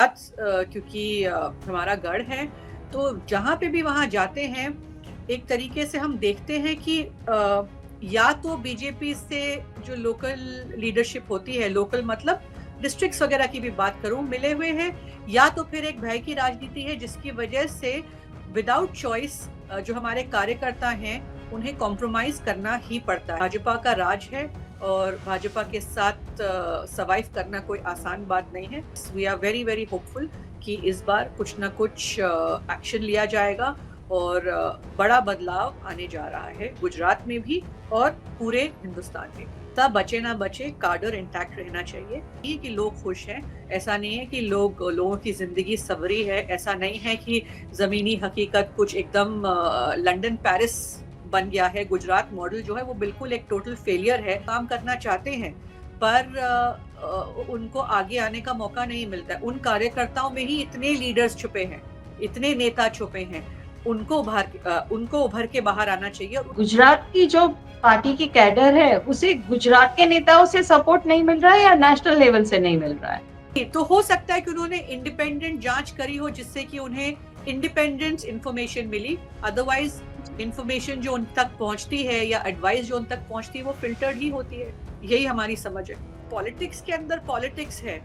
गुजरात क्योंकि हमारा गढ़ है, तो जहाँ पे भी वहाँ जाते हैं, एक तरीके से हम देखते हैं कि या तो बीजेपी से जो लोकल लीडरशिप होती है, लोकल मतलब डिस्ट्रिक्ट्स वगैरह की भी बात करूँ, मिले हुए हैं, या तो फिर एक भय की राजनीति है जिसकी वजह से विदाउट चॉइस जो हमारे कार्यकर्ता हैं, उन्हें कॉम्प्रोमाइज़ करना ही पड़ता है। भाजपा का राज है और भाजपा के साथ सर्वाइव करना कोई आसान बात नहीं है। We are very very hopeful कि इस बार कुछ ना कुछ एक्शन लिया जाएगा और बड़ा बदलाव आने जा रहा है गुजरात में भी और पूरे हिंदुस्तान में। तब बचे ना बचे, काडर इंटैक्ट रहना चाहिए। ये कि लोग खुश हैं, ऐसा नहीं है कि लोगों की जिंदगी सवरी है, ऐसा नहीं है कि जमीनी हकीकत कुछ एकदम लंदन पेरिस बन गया है। गुजरात मॉडल जो है वो बिल्कुल एक टोटल फेलियर है। काम करना चाहते हैं पर उनको आगे आने का मौका नहीं मिलता है। उन कार्यकर्ताओं में ही इतने लीडर्स छुपे हैं, इतने नेता छुपे हैं, उनको उभर के बाहर आना चाहिए। गुजरात की जो पार्टी की कैडर है उसे गुजरात के नेताओं से सपोर्ट नहीं मिल रहा है या नेशनल लेवल से नहीं मिल रहा है? तो हो सकता है कि उन्होंने इंडिपेंडेंट जांच करी हो जिससे कि उन्हें इंडिपेंडेंट इंफॉर्मेशन मिली। अदरवाइज इंफॉर्मेशन जो उन तक पहुंचती है या एडवाइस जो उन तक पहुंचती है वो फिल्टर्ड ही होती है। यही हमारी समझ है। पॉलिटिक्स के अंदर पॉलिटिक्स है,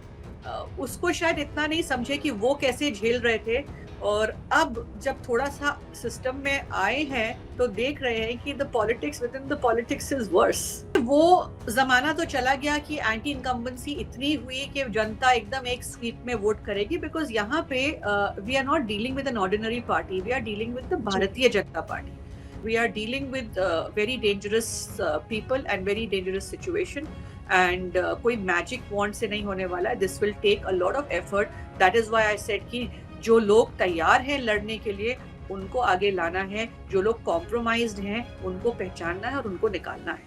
उसको शायद इतना नहीं समझे कि वो कैसे झेल रहे थे, और अब जब थोड़ा सा सिस्टम में आए हैं तो देख रहे हैं कि the politics within the politics is worse. वो जमाना तो चला गया कि एंटी इनकम्बेंसी इतनी हुई कि जनता एकदम एक स्वीप में वोट करेगी, बिकॉज यहाँ पे we are not dealing with an ordinary party, we are dealing with the Bharatiya Janata party. We are dealing with very dangerous people and very dangerous situation, and कोई magic wand से नहीं होने वाला है। This will take a lot of effort. That is why I said कि जो लोग तैयार हैं लड़ने के लिए उनको आगे लाना है, जो लोग कॉम्प्रोमाइज्ड हैं उनको पहचानना है और उनको निकालना है।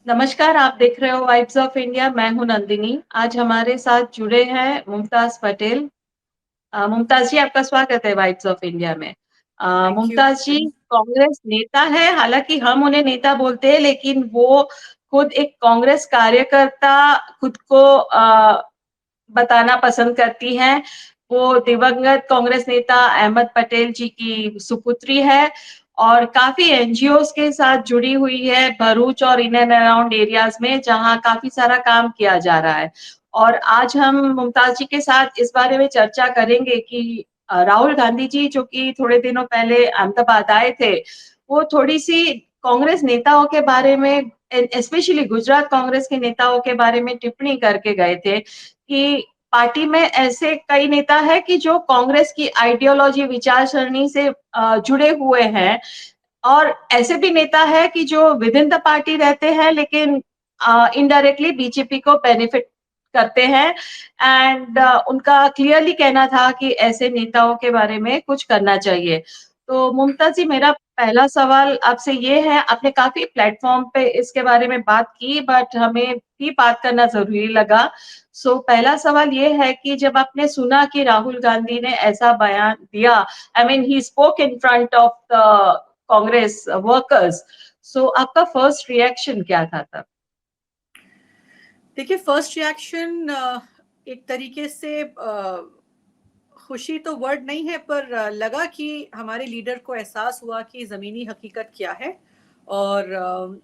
नमस्कार, आप देख रहे हो वाइब्स ऑफ इंडिया। मैं हूं नंदिनी। आज हमारे साथ जुड़े हैं मुमताज पटेल। मुमताज जी, आपका स्वागत है वाइब्स ऑफ इंडिया में। Thank you. मुमताज जी कांग्रेस नेता है, हालांकि हम उन्हें नेता बोलते हैं लेकिन वो खुद एक कांग्रेस कार्यकर्ता खुद को बताना पसंद करती हैं। वो दिवंगत कांग्रेस नेता अहमद पटेल जी की सुपुत्री है और काफी एनजीओज के साथ जुड़ी हुई है भरूच और इन एंड अराउंड एरियाज में, जहां काफी सारा काम किया जा रहा है। और आज हम मुमताज जी के साथ इस बारे में चर्चा करेंगे कि राहुल गांधी जी जो कि थोड़े दिनों पहले अहमदाबाद आए थे, वो थोड़ी सी कांग्रेस नेताओं के बारे में, स्पेशली गुजरात कांग्रेस के नेताओं के बारे में टिप्पणी करके गए थे कि पार्टी में ऐसे कई नेता है कि जो कांग्रेस की आइडियोलॉजी विचारसरणी से जुड़े हुए हैं, और ऐसे भी नेता है कि जो विद इन द पार्टी रहते हैं लेकिन इनडायरेक्टली बीजेपी को बेनिफिट करते हैं। एंड उनका क्लियरली कहना था कि ऐसे नेताओं के बारे में कुछ करना चाहिए। तो मुमताज जी, मेरा पहला सवाल आपसे ये है, आपने काफी प्लेटफॉर्म पे इसके बारे में बात की बट हमें भी बात करना जरूरी लगा। पहला सवाल ये है कि जब आपने सुना कि राहुल गांधी ने ऐसा बयान दिया, I mean he spoke in front of the Congress workers, आपका फर्स्ट रिएक्शन क्या था तब? देखिए, फर्स्ट रिएक्शन एक तरीके से खुशी तो वर्ड नहीं है, पर लगा कि हमारे लीडर को एहसास हुआ कि ज़मीनी हकीकत क्या है। और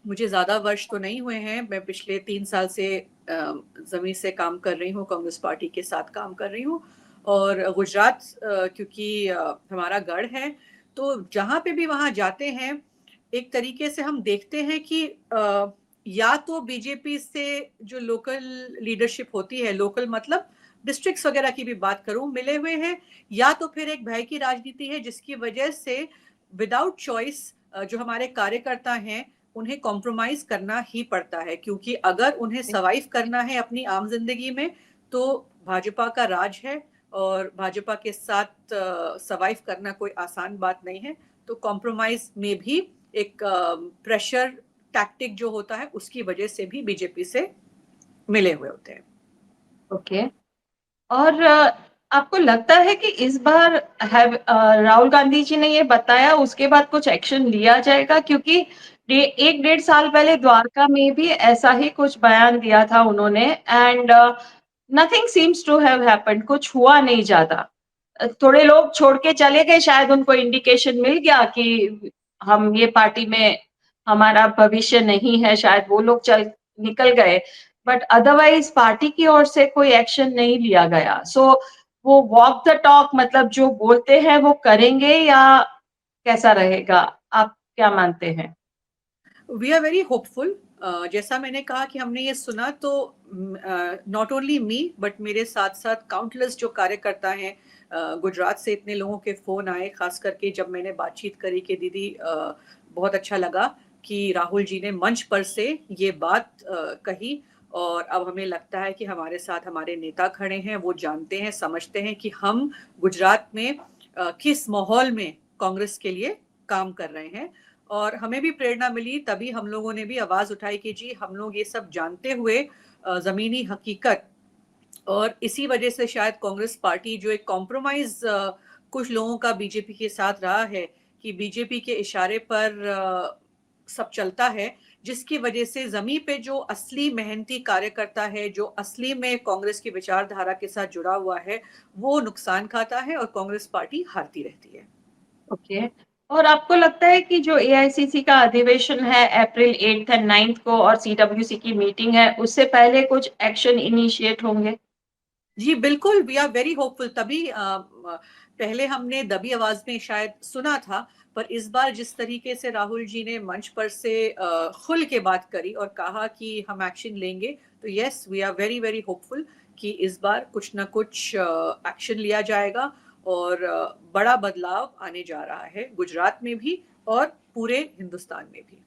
मुझे ज़्यादा वर्ष तो नहीं हुए हैं, मैं पिछले 3 साल से ज़मीन से काम कर रही हूँ, कांग्रेस पार्टी के साथ काम कर रही हूँ। और गुजरात क्योंकि हमारा गढ़ है, तो जहाँ पे भी वहाँ जाते हैं, एक तरीके से हम देखते हैं कि या तो बीजेपी से जो लोकल लीडरशिप होती है, लोकल मतलब डिस्ट्रिक्ट्स वगैरह की भी बात करूं, मिले हुए हैं, या तो फिर एक भय की राजनीति है जिसकी वजह से विदाउट चॉइस जो हमारे कार्यकर्ता हैं उन्हें कॉम्प्रोमाइज करना ही पड़ता है, क्योंकि अगर उन्हें सर्वाइव करना है अपनी आम जिंदगी में तो भाजपा का राज है और भाजपा के साथ सर्वाइव करना कोई आसान बात नहीं है। तो कॉम्प्रोमाइज में भी एक प्रेशर टैक्टिक जो होता है उसकी वजह से भी बीजेपी से मिले हुए होते हैं। ओके। और आपको लगता है कि इस बार राहुल गांधी जी ने ये बताया उसके बाद कुछ एक्शन लिया जाएगा? क्योंकि 1 डेढ़ साल पहले द्वारका में भी ऐसा ही कुछ बयान दिया था उन्होंने। And nothing seems to have happened, कुछ हुआ नहीं ज्यादा। थोड़े लोग छोड़ के चले गए, शायद उनको इंडिकेशन मिल गया कि हम ये पार्टी में हमारा भविष्य नहीं है, शायद वो लोग चल निकल गए, बट अदरवाइज पार्टी की ओर से कोई एक्शन नहीं लिया गया। सो वो वॉक द टॉक, मतलब जो बोलते हैं वो करेंगे या कैसा रहेगा? आप क्या मानते हैं? We are very hopeful. जैसा मैंने कहा कि हमने ये सुना तो नॉट ओनली मी बट मेरे साथ साथ काउंटलेस जो कार्यकर्ता हैं, गुजरात से इतने लोगों के फोन आए, खास करके जब मैंने बातचीत करी कि दीदी बहुत अच्छा लगा कि राहुल जी ने मंच पर से ये बात कही, और अब हमें लगता है कि हमारे साथ हमारे नेता खड़े हैं, वो जानते हैं, समझते हैं कि हम गुजरात में किस माहौल में कांग्रेस के लिए काम कर रहे हैं। और हमें भी प्रेरणा मिली, तभी हम लोगों ने भी आवाज उठाई कि जी हम लोग ये सब जानते हुए जमीनी हकीकत, और इसी वजह से शायद कांग्रेस पार्टी जो एक कॉम्प्रोमाइज कुछ लोगों का बीजेपी के साथ रहा है कि बीजेपी के इशारे पर सब चलता है, जिसकी वजह से जमीन पे जो असली मेहनती कार्यकर्ता है, जो असली में कांग्रेस की विचारधारा के साथ जुड़ा हुआ है, वो नुकसान खाता है और कांग्रेस पार्टी हारती रहती है। ओके। और आपको लगता है कि जो एआईसीसी का अधिवेशन है अप्रैल 8th एंड 9th को और सीडब्ल्यूसी की मीटिंग है, उससे पहले कुछ एक्शन इनिशिएट होंगे? जी बिल्कुल, वी आर वेरी होपफुल। तभी पहले हमने दबी आवाज में शायद सुना था, पर इस बार जिस तरीके से राहुल जी ने मंच पर से खुल के बात करी और कहा कि हम एक्शन लेंगे, तो yes we are very very hopeful कि इस बार कुछ ना कुछ एक्शन लिया जाएगा और बड़ा बदलाव आने जा रहा है गुजरात में भी और पूरे हिंदुस्तान में भी।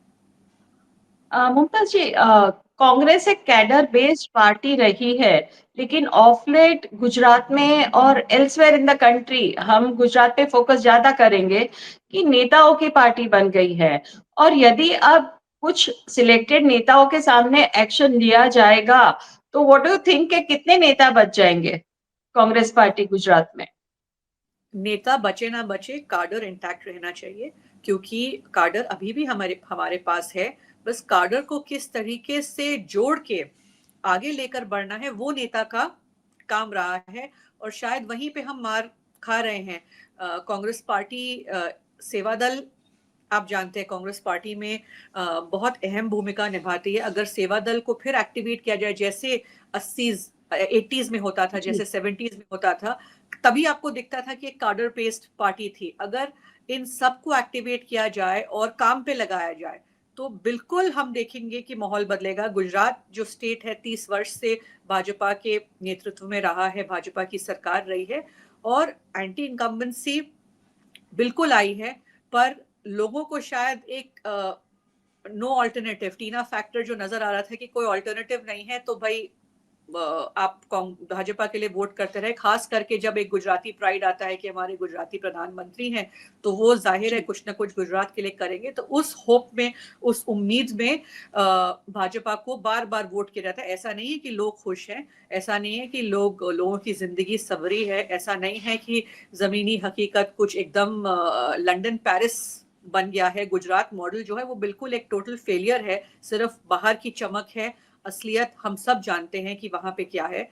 मुमताज जी, कांग्रेस एक कैडर बेस्ड पार्टी रही है, लेकिन ऑफ लेट गुजरात में और एल्सवेयर इन द कंट्री, हम गुजरात पे फोकस ज्यादा करेंगे, कि नेताओं की पार्टी बन गई है। और यदि अब कुछ सिलेक्टेड नेताओं के सामने एक्शन लिया जाएगा, तो व्हाट डू यू थिंक के कितने नेता बच जाएंगे कांग्रेस पार्टी गुजरात में? नेता बचे ना बचे, कार्डर इंटैक्ट रहना चाहिए, क्योंकि कार्डर अभी भी हमारे हमारे पास है। बस कार्डर को किस तरीके से जोड़ के आगे लेकर बढ़ना है, वो नेता का काम रहा है, और शायद वहीं पे हम मार खा रहे हैं। कांग्रेस पार्टी सेवा दल, आप जानते हैं कांग्रेस पार्टी में बहुत अहम भूमिका निभाती है। अगर सेवा दल को फिर एक्टिवेट किया जाए, जैसे 80s 80s में होता था, जी। जैसे 70s में होता था, तभी आपको दिखता था कि एक कार्डर बेस्ड पार्टी थी। अगर इन सबको एक्टिवेट किया जाए और काम पे लगाया जाए, तो बिल्कुल हम देखेंगे कि माहौल बदलेगा। गुजरात जो स्टेट है 30 वर्ष से भाजपा के नेतृत्व में रहा है, भाजपा की सरकार रही है, और एंटी इनकम्बेंसी बिल्कुल आई है, पर लोगों को शायद एक नो ऑल्टरनेटिव, टीना फैक्टर जो नजर आ रहा था कि कोई ऑल्टरनेटिव नहीं है, तो भाई आप भाजपा के लिए वोट करते रहे। खास करके जब एक गुजराती प्राइड आता है कि हमारे गुजराती प्रधानमंत्री हैं, तो वो जाहिर है जी। कुछ ना कुछ गुजरात के लिए करेंगे। तो उस होप में, उस उम्मीद में भाजपा को बार बार वोट किया जाता है। ऐसा नहीं है कि लोग खुश हैं, ऐसा नहीं है कि लोगों की जिंदगी सवरी है, ऐसा नहीं है कि जमीनी हकीकत कुछ एकदम लंदन पेरिस बन गया है। गुजरात मॉडल जो है वो बिल्कुल एक टोटल फेलियर है, सिर्फ बाहर की चमक है, असलियत हम सब जानते हैं कि वहां पे क्या है।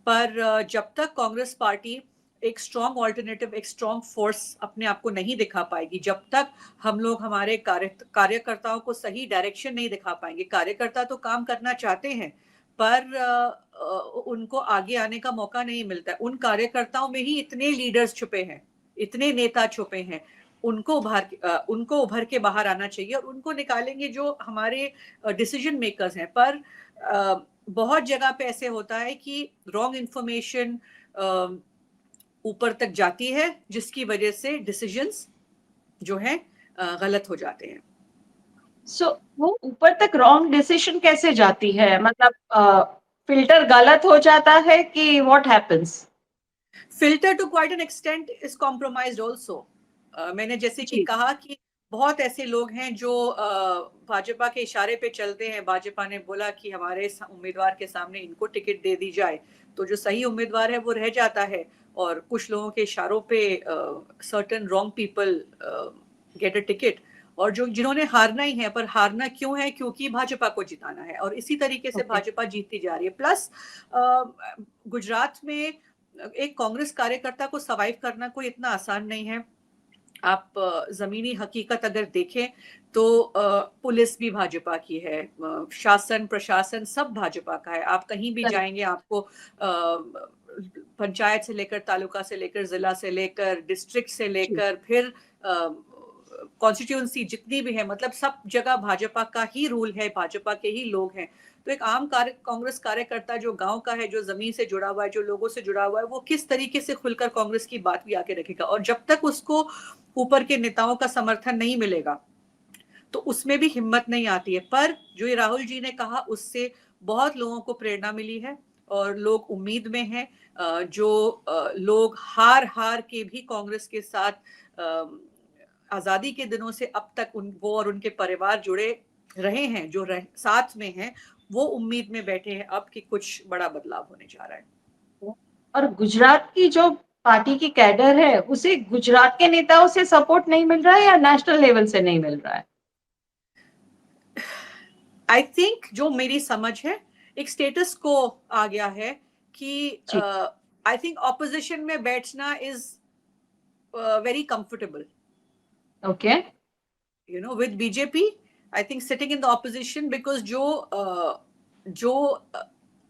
पर जब तक कांग्रेस पार्टी एक स्ट्रॉन्ग ऑल्टरनेटिव, एक स्ट्रॉन्ग फोर्स अपने आप को नहीं दिखा पाएगी, जब तक हम लोग हमारे कार्यकर्ताओं को सही डायरेक्शन नहीं दिखा पाएंगे। कार्यकर्ता तो काम करना चाहते हैं, पर उनको आगे आने का मौका नहीं मिलता है। उन कार्यकर्ताओं में ही इतने लीडर्स छुपे हैं, इतने नेता छुपे हैं, उनको उभर के बाहर आना चाहिए, और उनको निकालेंगे जो हमारे डिसीजन मेकर्स हैं। पर बहुत जगह पे ऐसे होता है कि रॉन्ग इंफॉर्मेशन ऊपर तक जाती है, जिसकी वजह से डिसीजंस जो है गलत हो जाते हैं। सो वो ऊपर तक रॉन्ग डिसीजन कैसे जाती है? मतलब फिल्टर गलत हो जाता है कि what happens? Filter to quite an extent is compromised also. मैंने जैसे कि जी। कहा कि बहुत ऐसे लोग हैं जो भाजपा के इशारे पे चलते हैं। भाजपा ने बोला कि हमारे उम्मीदवार के सामने इनको टिकट दे दी जाए, तो जो सही उम्मीदवार है वो रह जाता है, और कुछ लोगों के इशारों पे certain wrong people get a ticket, और जो जिन्होंने हारना ही है, पर हारना क्यों है? क्योंकि भाजपा को जिताना है, और इसी तरीके से ओके। भाजपा जीतती जा रही है। प्लस गुजरात में एक कांग्रेस कार्यकर्ता को सर्वाइव करना कोई इतना आसान नहीं है। आप जमीनी हकीकत अगर देखें तो पुलिस भी भाजपा की है, शासन प्रशासन सब भाजपा का है। आप कहीं भी करेक्ट। जाएंगे आपको पंचायत से लेकर, तालुका से लेकर, जिला से लेकर, डिस्ट्रिक्ट से जी। लेकर, फिर कॉन्स्टिट्यूंसी जितनी भी है, मतलब सब जगह भाजपा का ही रूल है, भाजपा के ही लोग हैं। तो एक आम कांग्रेस कार्यकर्ता जो गांव का है, जो जमीन से जुड़ा हुआ है, जो लोगों से जुड़ा हुआ है, वो किस तरीके से खुलकर कांग्रेस की बात भी आके रखेगा? और जब तक उसको ऊपर के नेताओं का समर्थन नहीं मिलेगा तो उसमें भी हिम्मत नहीं आती है। पर जो ये राहुल जी ने कहा, उससे बहुत लोगों को प्रेरणा मिली है और लोग उम्मीद में हैं। जो लोग हार हार के भी कांग्रेस के साथ आजादी के दिनों से अब तक वो और उनके परिवार जुड़े रहे हैं, जो साथ में हैं, वो उम्मीद में बैठे हैं अब कि कुछ बड़ा बदलाव होने जा रहा है। और गुजरात की जो पार्टी की कैडर है, उसे गुजरात के नेताओं से सपोर्ट नहीं मिल रहा है या नेशनल लेवल से नहीं मिल रहा है? आई थिंक जो मेरी समझ है, एक स्टेटस को आ गया है कि जी। आई थिंक ऑपोजिशन में बैठना is very comfortable, okay. with BJP. I think sitting in the opposition, because जो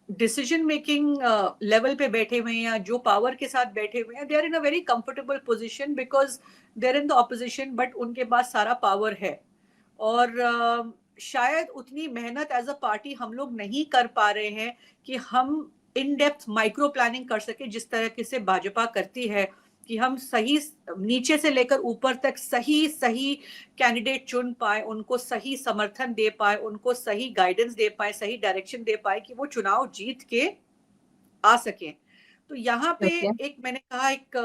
डिसीजन मेकिंग लेवल पे बैठे हुए हैं या जो पावर के साथ बैठे हुए हैं, they are in a very comfortable position because they are in the opposition, but उनके पास सारा पावर है। और शायद उतनी मेहनत एज अ पार्टी हम लोग नहीं कर पा रहे हैं कि हम इन डेप्थ माइक्रो प्लानिंग कर सके जिस तरह से भाजपा करती है, कि हम सही नीचे से लेकर ऊपर तक सही सही कैंडिडेट चुन पाए, उनको सही समर्थन दे पाए, उनको सही गाइडेंस दे पाए, सही डायरेक्शन दे पाए कि वो चुनाव जीत के आ सके। तो यहाँ पे ओके। एक मैंने कहा एक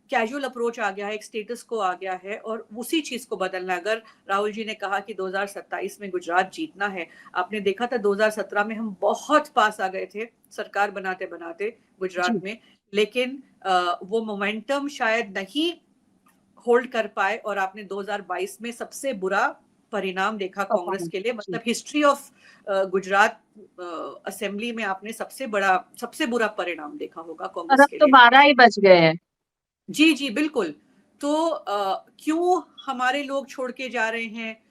कैजुअल अप्रोच आ गया है, एक स्टेटस को आ गया है, और उसी चीज को बदलना। अगर राहुल जी ने कहा कि 2027 में गुजरात जीतना है, आपने देखा था 2017 में हम बहुत पास आ गए थे सरकार बनाते बनाते गुजरात जी। में, लेकिन वो मोमेंटम शायद नहीं होल्ड कर पाए, और आपने 2022 में सबसे बुरा परिणाम देखा कांग्रेस परफॉर्मेंस। के लिए। जी। मतलब हिस्ट्री ऑफ गुजरात असेंबली में आपने सबसे बुरा परिणाम देखा होगा और कांग्रेस अब के तो लिए। 12 ही बज गए हैं। जी जी बिल्कुल। तो क्यों हमारे लोग छोड़ के जा रहे हैं?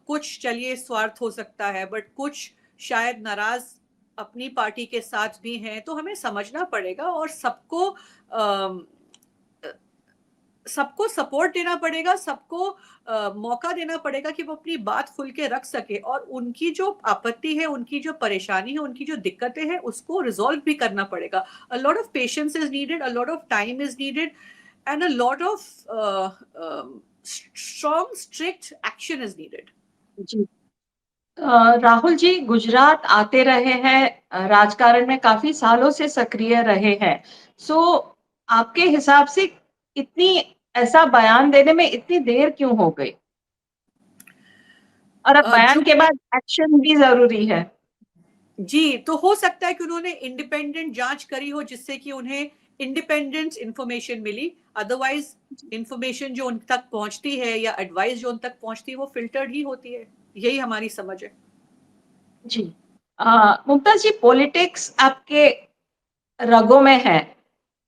कुछ चलिए स्वार्थ हो सकता है, बट कुछ शायद नाराज अपनी पार्टी के साथ भी हैं, तो हमें समझना पड़ेगा और सबको सपोर्ट देना पड़ेगा, सबको मौका देना पड़ेगा कि वो अपनी बात खुल के रख सके, और उनकी जो आपत्ति है, उनकी जो परेशानी है, उनकी जो दिक्कतें हैं, उसको रिजॉल्व भी करना पड़ेगा। A lot of patience is needed, a lot of time is needed, and a lot of strong strict action is needed. जी। राहुल जी गुजरात आते रहे हैं, राजकारण में काफी सालों से सक्रिय रहे हैं। सो आपके हिसाब से इतनी ऐसा बयान देने में इतनी देर क्यों हो गई? और अब जो बयान के बाद एक्शन भी ज़रूरी है। जी, तो हो सकता है कि उन्होंने इंडिपेंडेंट जांच करी हो जिससे कि उन्हें इंडिपेंडेंट इंफॉर्मेशन मिली। अदरवाइज इंफॉर्मेशन जो उन तक पहुंचती है या एडवाइस जो उन तक पहुंचती है वो फिल्टर्ड ही होती है। यही हमारी समझ है। जी। मुमताज जी, पॉलिटिक्स आपके रगों में है।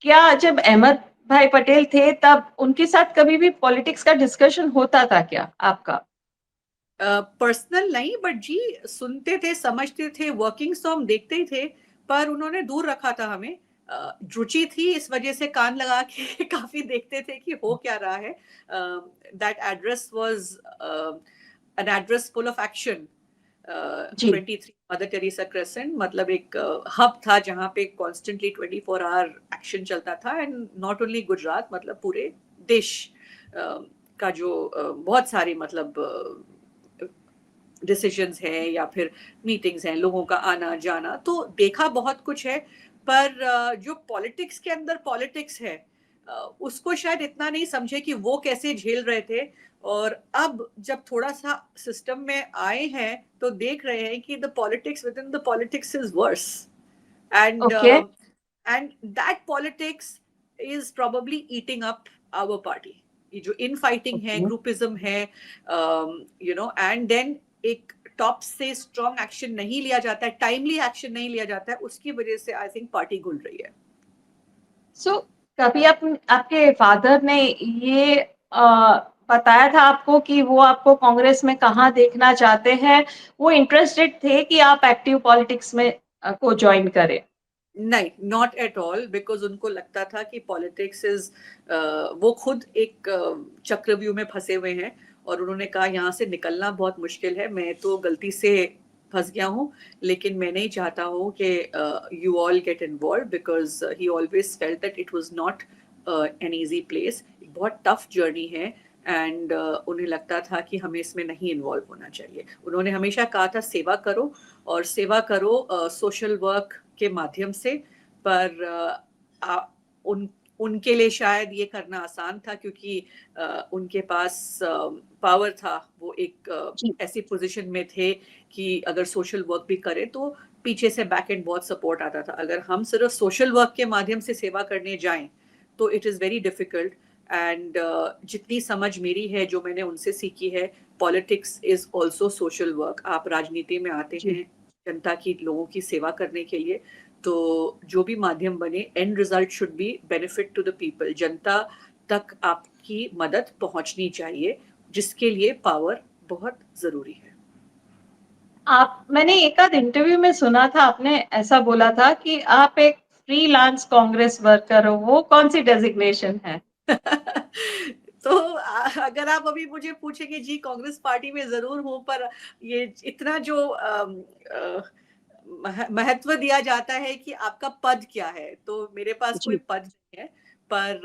क्या जब अहमद भाई पटेल थे तब उनके साथ कभी भी पॉलिटिक्स का डिस्कशन होता था क्या आपका? पर्सनल नहीं, बट जी सुनते थे, समझते थे, वर्किंग्स तो हम देखते ही थे, पर उन्होंने दूर रखा था हमें। रुचि थी, इस वजह से कान लगा के काफी देखते थे कि हो क्या रहा है। That address was an address full of action. जी। 23 मदर टेरेसा क्रेसेंट मतलब एक हब था जहाँ पे कॉन्स्टेंटली 24 आवर एक्शन चलता था, एंड नॉट ओनली गुजरात, मतलब पूरे देश का जो बहुत सारी मतलब डिसीजंस हैं या फिर मीटिंग्स हैं, लोगों का आना जाना, तो देखा बहुत कुछ है। पर जो पॉलिटिक्स के अंदर पॉलिटिक्स है, उसको शायद इतना नहीं समझे कि वो कैसे झेल रहे थे। और अब जब थोड़ा सा सिस्टम में आए हैं तो देख रहे हैं कि the politics within the politics is worse, and okay. That politics is probably eating up our party, ये जो इन फाइटिंग है, ओके। ग्रुपिज्म है, एंड देन एक टॉप से स्ट्रॉन्ग एक्शन नहीं लिया जाता है, टाइमली एक्शन नहीं लिया जाता है, उसकी वजह से आई थिंक पार्टी घुल रही है। सो कभी आपके फादर ने ये बताया था आपको कि वो आपको कांग्रेस में कहाँ देखना चाहते हैं? वो इंटरेस्टेड थे कि आप एक्टिव पॉलिटिक्स में को ज्वाइन करें? नहीं, नॉट एट ऑल, बिकॉज उनको लगता था कि पॉलिटिक्स इज, वो खुद एक चक्रव्यूह में फंसे हुए हैं और उन्होंने कहा यहाँ से निकलना बहुत मुश्किल है, मैं तो गलती से फंस गया हूँ, लेकिन मैं नहीं चाहता हूँ कि you all get involve, because he always felt that it was not an easy place, एक बहुत टफ जर्नी है, एंड उन्हें लगता था कि हमें इसमें नहीं इन्वॉल्व होना चाहिए। उन्होंने हमेशा कहा था सेवा करो, और सेवा करो सोशल वर्क के माध्यम से, पर उनके लिए शायद ये करना आसान था, क्योंकि उनके पास पावर था, वो एक जी। ऐसी पोजीशन में थे कि अगर सोशल वर्क भी करें तो पीछे से बैक एंड बहुत सपोर्ट आता था। अगर हम सिर्फ सोशल वर्क के माध्यम से सेवा करने जाएं तो it is very difficult, and जितनी समझ मेरी है, जो मैंने उनसे सीखी है, politics is also social work. आप राजनीति में आते जी। हैं जनता की, लोगों की सेवा करने के लिए, तो जो भी माध्यम बने, end result should be benefit to the people. जनता तक आपकी मदद पहुंचनी चाहिए, जिसके लिए पावर बहुत जरूरी है। मैंने एक आध इंटरव्यू में सुना था, आपने ऐसा बोला था कि आप एक फ्रीलांस कांग्रेस वर्कर हो, वो कौन सी डेजिग्नेशन है? तो अगर आप अभी मुझे पूछेंगे, जी कांग्रेस पार्टी में जरूर हूं, पर ये इतना जो महत्व दिया जाता है कि आपका पद क्या है, तो मेरे पास कोई जी। पद नहीं है, पर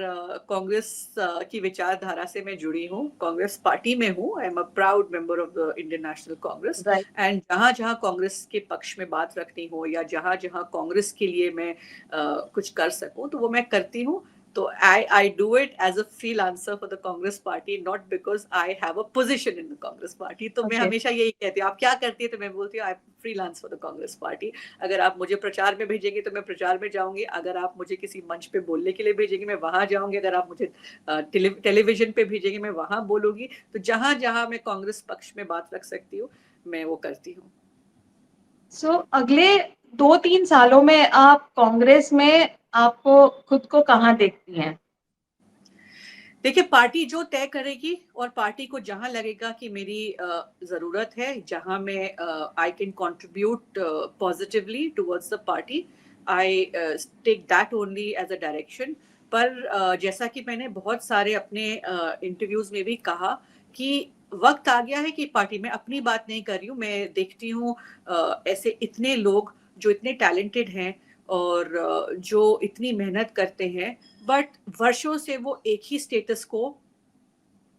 कांग्रेस की विचारधारा से मैं जुड़ी हूँ, कांग्रेस पार्टी में हूँ। I am a proud member of the Indian national Congress, right. And जहां जहां कांग्रेस के पक्ष में बात रखनी हो, या जहां जहां कांग्रेस के लिए मैं कुछ कर सकूं, तो वो मैं करती हूँ। तो I do it as a freelancer for the Congress Party, not because I have a position in the Congress Party. तो मैं ओके। हमेशा यही कहती हूँ, आप क्या करती है, तो मैं बोलती हूँ I freelance for the Congress party. अगर आप मुझे प्रचार में भेजेंगे तो मैं प्रचार में जाऊंगी, अगर आप मुझे किसी मंच पे बोलने के लिए भेजेंगे मैं वहां जाऊंगी, अगर आप मुझे टेलीविजन पे भेजेंगे मैं वहां बोलूंगी। तो जहां जहां मैं कांग्रेस पक्ष में बात रख सकती हूँ, मैं वो करती हूँ। सो अगले 2-3 सालों में आप कांग्रेस में आपको खुद को कहाँ देखती हैं? देखिए, पार्टी जो तय करेगी, और पार्टी को जहां लगेगा कि मेरी जरूरत है, जहां मैं I can contribute positively towards the party, I take that only as a direction. पर जैसा कि मैंने बहुत सारे अपने इंटरव्यूज में भी कहा कि वक्त आ गया है कि पार्टी में अपनी बात नहीं कर रही हूँ, मैं देखती हूँ ऐसे इतने लोग जो इतने टैलेंटेड हैं, और जो इतनी मेहनत करते हैं, बट वर्षों से वो एक ही स्टेटस को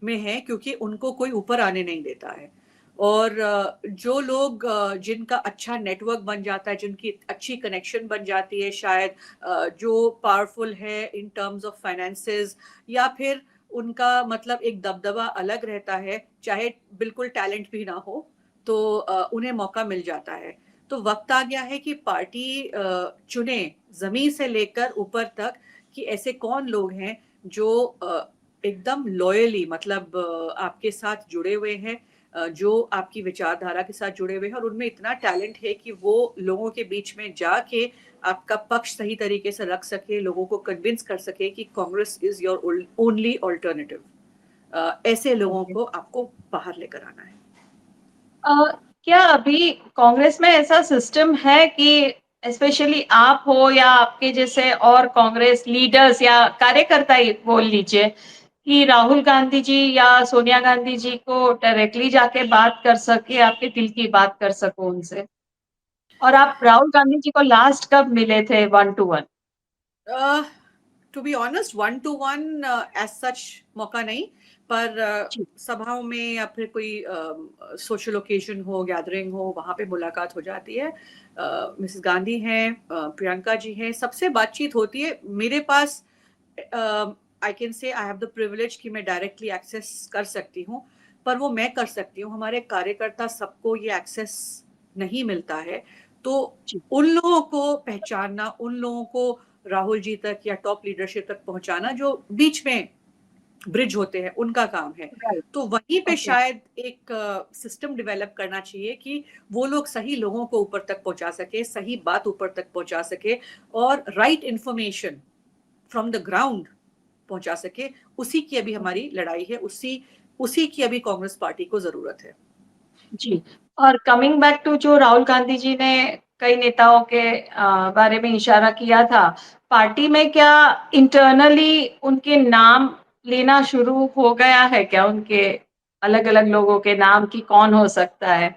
में है, क्योंकि उनको कोई ऊपर आने नहीं देता है। और जो लोग जिनका अच्छा नेटवर्क बन जाता है, जिनकी अच्छी कनेक्शन बन जाती है, शायद जो पावरफुल है इन टर्म्स ऑफ फाइनेंसेस, या फिर उनका मतलब एक दबदबा अलग रहता है, चाहे बिल्कुल टैलेंट भी ना हो, तो उन्हें मौका मिल जाता है। तो वक्त आ गया है कि पार्टी चुने, जमीन से लेकर ऊपर तक, कि ऐसे कौन लोग हैं जो एकदम लॉयली, मतलब आपके साथ जुड़े हुए हैं, जो आपकी विचारधारा के साथ जुड़े हुए हैं, और उनमें इतना टैलेंट है कि वो लोगों के बीच में जाके आपका पक्ष सही तरीके से रख सके, लोगों को कन्विंस कर सके कि Congress is your only alternative. ऐसे लोगों ओके। को आपको बाहर लेकर आना है। अ, क्या अभी कांग्रेस में ऐसा सिस्टम है कि स्पेशली आप हो या आपके जैसे और कांग्रेस लीडर्स या कार्यकर्ता ही बोल लीजिए, कि राहुल गांधी जी या सोनिया गांधी जी को डायरेक्टली जाके बात कर सके, आपके दिल की बात कर सको उनसे? और आप राहुल गांधी जी को लास्ट कब मिले थे 1 to 1? To be honest, one to one as such मौका नहीं, पर जी। सभाओं में या फिर कोई सोशल ओकेजन हो, गैदरिंग हो, वहां पे मुलाकात हो जाती है। मिसेस गांधी हैं, प्रियंका जी हैं, सबसे बातचीत होती है। मेरे पास I can say I have the privilege कि मैं डायरेक्टली एक्सेस कर सकती हूँ, पर वो मैं कर सकती हूँ, हमारे कार्यकर्ता सबको ये एक्सेस नहीं मिलता है। तो जी। उन लोगों को पहचानना, उन लोगों को राहुल जी तक या टॉप लीडरशिप तक पहुंचाना, जो बीच में ब्रिज होते हैं, उनका काम है। राइट। तो वहीं पे ओके। शायद एक सिस्टम डेवलप करना चाहिए कि वो लोग सही लोगों को ऊपर तक पहुंचा सके, सही बात ऊपर तक पहुंचा सके, और right information from the ground पहुंचा सके। उसी की अभी हमारी लड़ाई है, उसी उसी की अभी कांग्रेस पार्टी को जरूरत है। जी। और कमिंग बैक टू जो राहुल गांधी जी ने कई नेताओं के बारे में इशारा किया था, पार्टी में क्या इंटरनली उनके नाम लेना शुरू हो गया है क्या? उनके अलग-अलग लोगों के नाम कि कौन हो सकता है?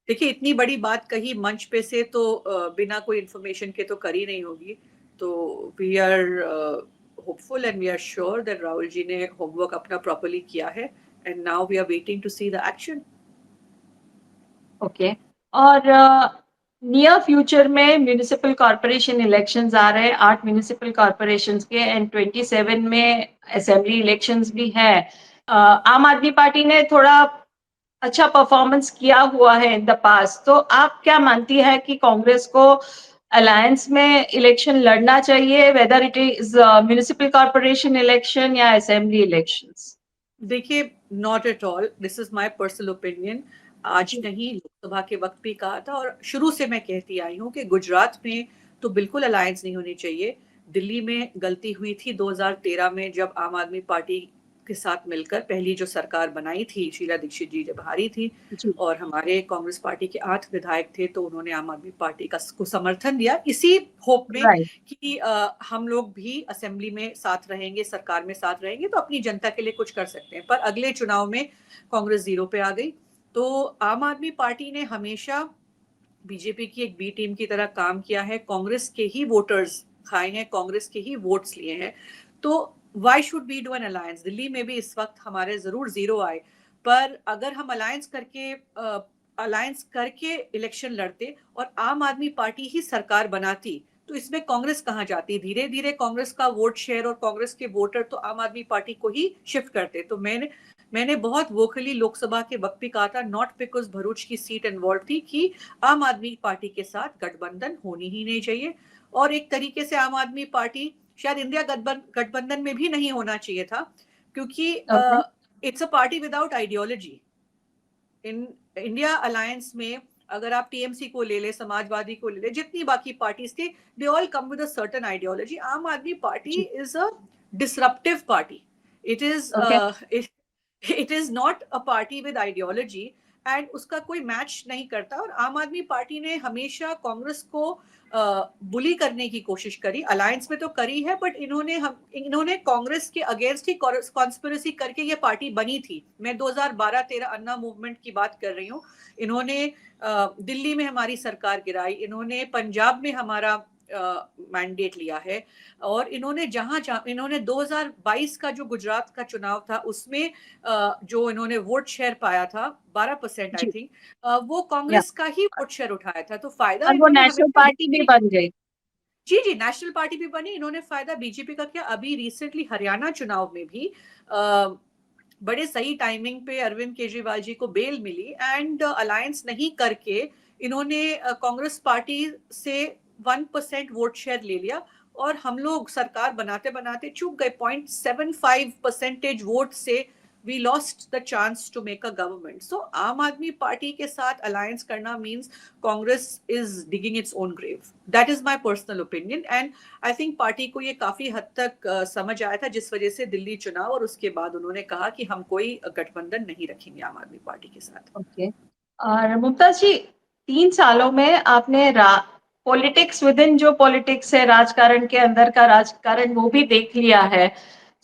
देखिए, इतनी बड़ी बात कही मंच पे से तो बिना कोई इन्फॉर्मेशन के तो करी नहीं होगी। तो we are hopeful and we are sure that Rahul ji ने होमवर्क अपना प्रॉपर्ली किया है, and now we are waiting to see the action. Okay. और नियर फ्यूचर में म्युनिसिपल कॉर्पोरेशन इलेक्शंस आ रहे हैं, 8 म्युनिसिपल कॉर्पोरेशंस के, एंड 27 में असेंबली इलेक्शंस भी है। आम आदमी पार्टी ने थोड़ा अच्छा परफॉर्मेंस किया हुआ है इन द पास्ट, तो आप क्या मानती है कि कांग्रेस को अलायंस में इलेक्शन लड़ना चाहिए, whether it is municipal corporation election या असेंबली इलेक्शंस? देखिए, not at all, this is my personal opinion. आज जी। नहीं, लोकसभा के वक्त भी कहा था, और शुरू से मैं कहती आई हूँ कि गुजरात में तो बिल्कुल अलायंस नहीं होनी चाहिए। दिल्ली में गलती हुई थी 2013 में, जब आम आदमी पार्टी के साथ मिलकर पहली जो सरकार बनाई थी, शीला दीक्षित जी जब हारी थी, जी। और हमारे कांग्रेस पार्टी के 8 विधायक थे, तो उन्होंने आम आदमी पार्टी का को समर्थन दिया, इसी होप में राइट। कि हम लोग भी असेंबली में साथ रहेंगे, सरकार में साथ रहेंगे, तो अपनी जनता के लिए कुछ कर सकते हैं। पर अगले चुनाव में कांग्रेस जीरो पे आ गई। तो आम आदमी पार्टी ने हमेशा बीजेपी की एक बी टीम की तरह काम किया है, कांग्रेस के ही वोटर्स खाए हैं, कांग्रेस के ही वोट्स लिए हैं। तो why should we do an alliance? Delhi में भी इस वक्त हमारे जरूर जीरो आए, पर अगर हम अलायंस करके इलेक्शन लड़ते और आम आदमी पार्टी ही सरकार बनाती, तो इसमें कांग्रेस कहाँ जाती? धीरे धीरे कांग्रेस का वोट शेयर और कांग्रेस के वोटर तो आम आदमी पार्टी को ही शिफ्ट करते। तो मैंने बहुत वोकली लोकसभा के वक्त भी कहा था, नॉट बिकॉज भरूच की सीट इन्वॉल्व थी, कि आम आदमी पार्टी के साथ गठबंधन होनी ही नहीं चाहिए। और एक तरीके से आम आदमी पार्टी शायद इंडिया गठबंधन में भी नहीं होना चाहिए था, क्योंकि okay. It's a party without ideology. In India alliance में अगर आप टीएमसी को ले ले, समाजवादी को ले ले, जितनी बाकी पार्टीज थी, they all come with a certain ideology. Aam Aadmi party ji. Is a disruptive party. It is okay. It is not a party with ideology, and उसका कोई मैच नहीं करता। और आम आदमी पार्टी ने हमेशा कांग्रेस को बुली करने की कोशिश करी, अलायंस में तो करी है, बट इन्होंने कांग्रेस के अगेंस्ट ही कॉन्स्पिरेसी करके ये पार्टी बनी थी। मैं 2012-13 अन्ना मूवमेंट की बात कर रही हूँ। इन्होंने दिल्ली में हमारी सरकार गिराई, इन्होंने पंजाब में हमारा मैंडेट लिया है, और इन्होंने 2022 का जो गुजरात का चुनाव था, उसमें जो इन्होंने वोट शेयर पाया था 12% आई जी। थिंक, वो या। कांग्रेस का ही वोट शेयर उठाया था। तो फायदा और वो इन्होंने नेशनल हमेशा पार्टी भी बन गई। जी जी, नेशनल पार्टी भी बनी। इन्होंने फायदा बीजेपी का किया। अभी रिसेंटली हरियाणा चुनाव में भी बड़े सही टाइमिंग पे अरविंद केजरीवाल जी को बेल मिली, एंड अलायंस नहीं करके इन्होंने कांग्रेस पार्टी से 1% वोट शेयर ले लिया, और हम लोग सरकार बनाते बनाते चूक गए। 0.75 परसेंटेज वोट से we lost the chance to make a government. So Aam Aadmi Party के साथ अलायंस करना means Congress is digging its own grave. That is my personal opinion, and I think party को ये काफी हद तक समझ आया था, जिस वजह से दिल्ली चुनाव और उसके बाद उन्होंने कहा कि हम कोई गठबंधन नहीं रखेंगे आम आदमी पार्टी के साथ। ओके। और मुमताज जी, 3 सालों में आपने पॉलिटिक्स विद इन जो पॉलिटिक्स है, राजकारण के अंदर का राजकारण, वो भी देख लिया है।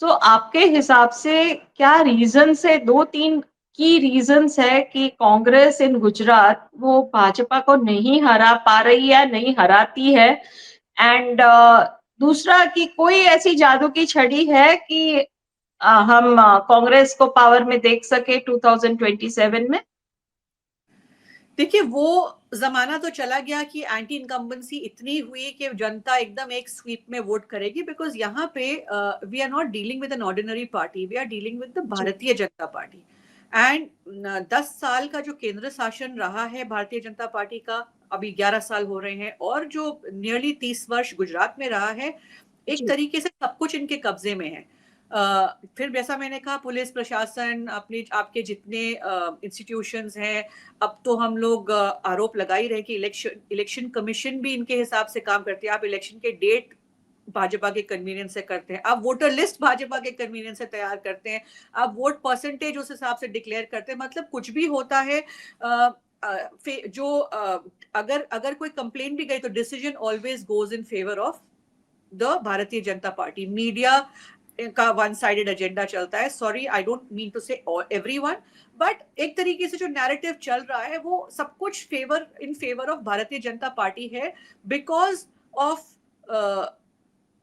तो आपके हिसाब से क्या रीजंस है, 2-3 की रीजंस है कि कांग्रेस इन गुजरात वो भाजपा को नहीं हरा पा रही है, नहीं हराती है? एंड दूसरा कि कोई ऐसी जादू की छड़ी है कि हम कांग्रेस को पावर में देख सके 2027 में? देखिए, वो जमाना तो चला गया कि एंटी इनकम्बेंसी इतनी हुई कि जनता एकदम एक स्वीप में वोट करेगी, बिकॉज यहाँ पे we are not dealing with an ordinary party, we are dealing with the जी। भारतीय जनता पार्टी। एंड 10 साल का जो केंद्र शासन रहा है भारतीय जनता पार्टी का, अभी 11 साल हो रहे हैं, और जो नियरली 30 वर्ष गुजरात में रहा है, एक जी। तरीके से सब कुछ इनके कब्जे में है। फिर जैसा मैंने कहा, पुलिस प्रशासन, अपने आपके जितने इंस्टीट्यूशंस हैं, अब तो हम लोग आरोप लगा ही रहे कि इलेक्शन कमीशन भी इनके हिसाब से काम करती है। आप इलेक्शन के डेट भाजपा के कन्वीनियंस से करते हैं, आप वोटर लिस्ट भाजपा के कन्वीनियंस से तैयार करते हैं, आप वोट परसेंटेज उस हिसाब से डिक्लेयर करते हैं। मतलब कुछ भी होता है, जो अगर अगर कोई कंप्लेंट भी गई तो decision always goes in favour of the Bharatiya Janata party. Media का वन साइडेड एजेंडा चलता है। Sorry, I don't mean to say everyone, but एक तरीके से जो नैरेटिव चल रहा है वो सब कुछ इन फेवर ऑफ भारतीय जनता पार्टी है,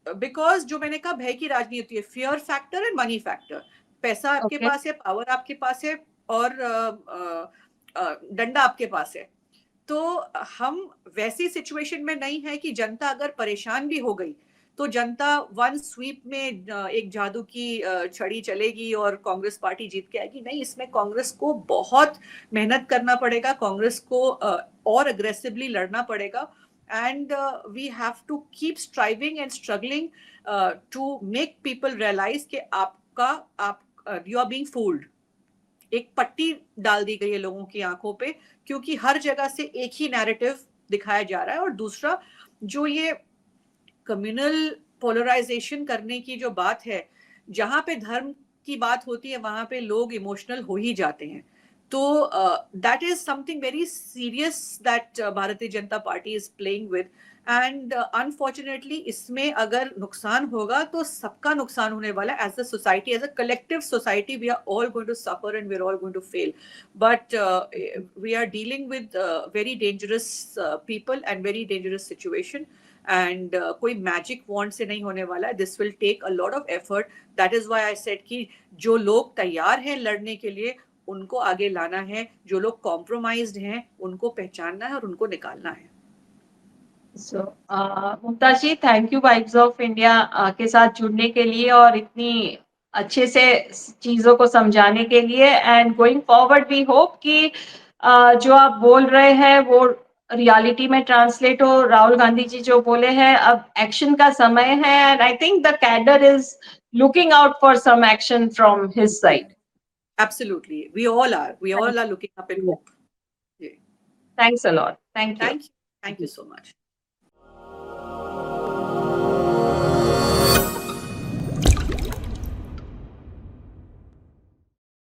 बिकॉज जो मैंने कहा, भय की राजनीति है, fear factor and money factor. पैसा आपके पास है, पावर आपके पास है, और डंडा आपके पास है। तो हम वैसी सिचुएशन में नहीं है कि जनता अगर परेशान भी हो गई तो जनता वन स्वीप में एक जादू की छड़ी चलेगी और कांग्रेस पार्टी जीत के आएगी। नहीं, इसमें कांग्रेस को बहुत मेहनत करना पड़ेगा, कांग्रेस को और अग्रेसिवली लड़ना पड़ेगा, and we have to keep striving and struggling to make people realize कि you are being fooled। एक पट्टी डाल दी गई है लोगों की आंखों पे, क्योंकि हर जगह से एक ही नैरेटिव दिखाया जा रहा है। और दूसरा, जो ये कम्युनल पोलराइजेशन करने की जो बात है, जहां पे धर्म की बात होती है वहां पे लोग इमोशनल हो ही जाते हैं। तो that is something very serious that भारतीय Janata party is playing with, and unfortunately इसमें अगर नुकसान होगा तो सबका नुकसान होने वाला है। As a society, as a collective society, we are all going to suffer and we are all going to fail. But we are dealing with very dangerous people and very dangerous situation, and कोई magic wand से नहीं होने वाला है। This will take a lot of effort. That is why I said कि जो लोग तैयार हैं लड़ने के लिए उनको आगे लाना है, जो लोग कॉम्प्रोमाइज्ड हैं उनको पहचानना है और उनको निकालना है। So Mumtaz ji, thank you vibes of India के साथ जुड़ने के लिए और इतनी अच्छे से चीजों को समझाने के लिए। And going forward we hope कि जो आप बोल रहे हैं वो रियलिटी में ट्रांसलेट हो। राहुल गांधी जी जो बोले हैं, अब एक्शन का समय है, and I think the cadre is looking out for some action from his side. Absolutely, we all are looking up in hope. Thanks a lot. Thank you. Thank you so much.